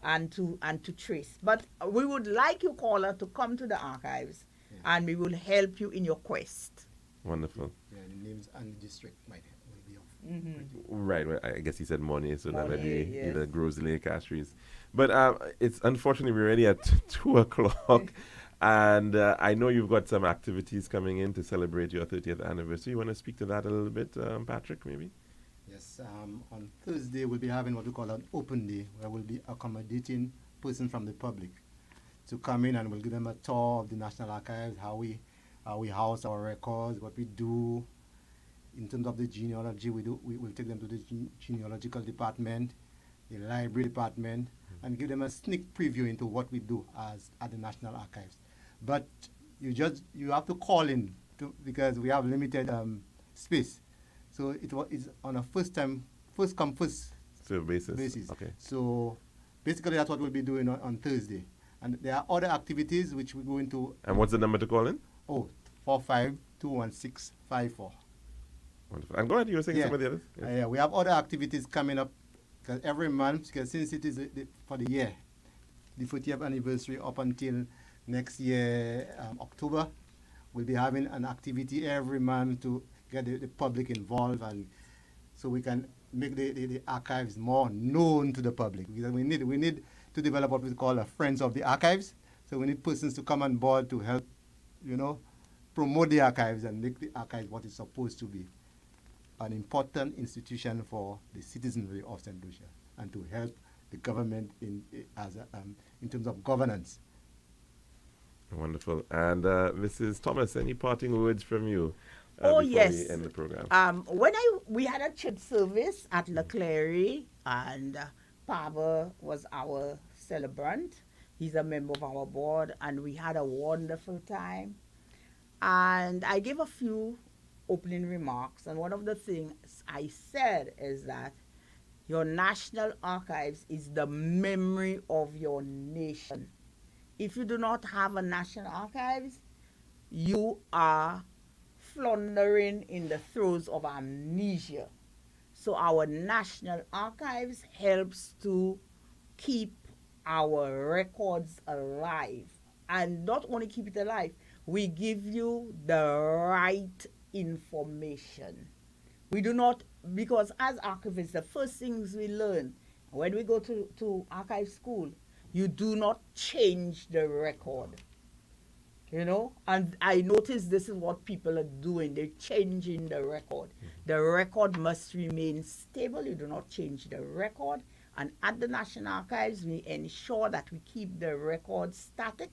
D: and to trace. But we would like you, caller, to come to the archives, and we will help you in your quest.
B: Wonderful.
E: Yeah, the names and the district will be off.
B: Right. Well, I guess he said Mornier, so that might be
D: yes.
B: either Grosley or Castries. But it's unfortunately we're already at 2 o'clock, and I know you've got some activities coming in to celebrate your 30th anniversary. You want to speak to that a little bit, Patrick, maybe?
E: Yes, on Thursday we'll be having what we call an open day, where we'll be accommodating persons from the public to come in, and we'll give them a tour of the National Archives, how we house our records, what we do. In terms of the genealogy, we will take them to the genealogical department, the library department, and give them a sneak preview into what we do at the National Archives. But you have to call in because we have limited space. So it's on a first come, first
B: serve basis. Okay.
E: So basically that's what we'll be doing on Thursday. And there are other activities which we go into.
B: And what's the number to call in?
E: 4521654.
B: Wonderful. And go ahead, you were saying some of the others?
E: Yeah, we have other activities coming up Because every month, because since it is for the year, the 40th anniversary up until next year, October, we'll be having an activity every month to get the public involved, and so we can make the archives more known to the public. Because we need to develop what we call a Friends of the Archives. So we need persons to come on board to help, promote the archives and make the archives what it's supposed to be, an important institution for the citizenry of St. Lucia, and to help the government in terms of governance.
B: Wonderful. And Mrs. Thomas, any parting words from you before
D: yes.
B: we end the program?
D: When we had a church service at La Clary, and Pava was our celebrant. He's a member of our board, and we had a wonderful time. And I gave a few opening remarks, and one of the things I said is that your National Archives is the memory of your nation. If you do not have a National Archives, you are floundering in the throes of amnesia. So our National Archives helps to keep our records alive. And not only keep it alive, we give you the right information. We do not, because as archivists, the first things we learn when we go to archive school, you do not change the record. And I notice this is what people are doing. They're changing the record. The record must remain stable. You do not change the record. And at the National Archives, we ensure that we keep the record static.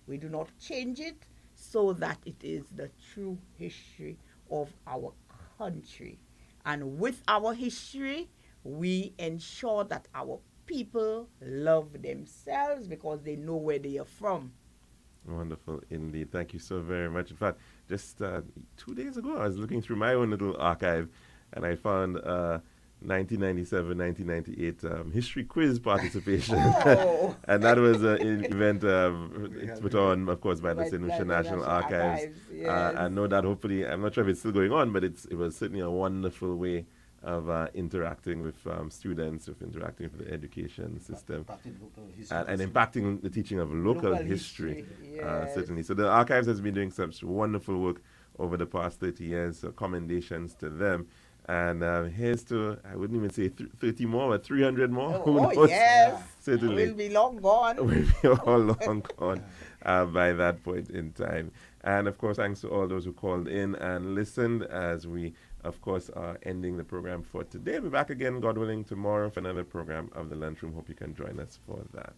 D: We do not change it so that it is the true history of our country. And with our history, we ensure that our people love themselves because they know where they are from.
B: Wonderful indeed. Thank you so very much. In fact, just 2 days ago, I was looking through my own little archive, and I found 1997, 1998 history quiz participation.
D: Oh.
B: And that was an event put on, of course, by the St. Lucia National Archives.
D: Yes.
B: I know that hopefully, I'm not sure if it's still going on, but it was certainly a wonderful way of interacting with students, of interacting with the education system, and impacting the teaching of local history.
D: Yes.
B: Certainly. So the archives has been doing such wonderful work over the past 30 years, so commendations to them. And here's to, I wouldn't even say 30 more, but 300 more. Who knows?
D: Yes.
B: Certainly.
D: We'll be long gone.
B: We'll be all long gone by that point in time. And of course, thanks to all those who called in and listened as we, of course, are ending the program for today. We'll be back again, God willing, tomorrow for another program of the Lunchroom. Hope you can join us for that.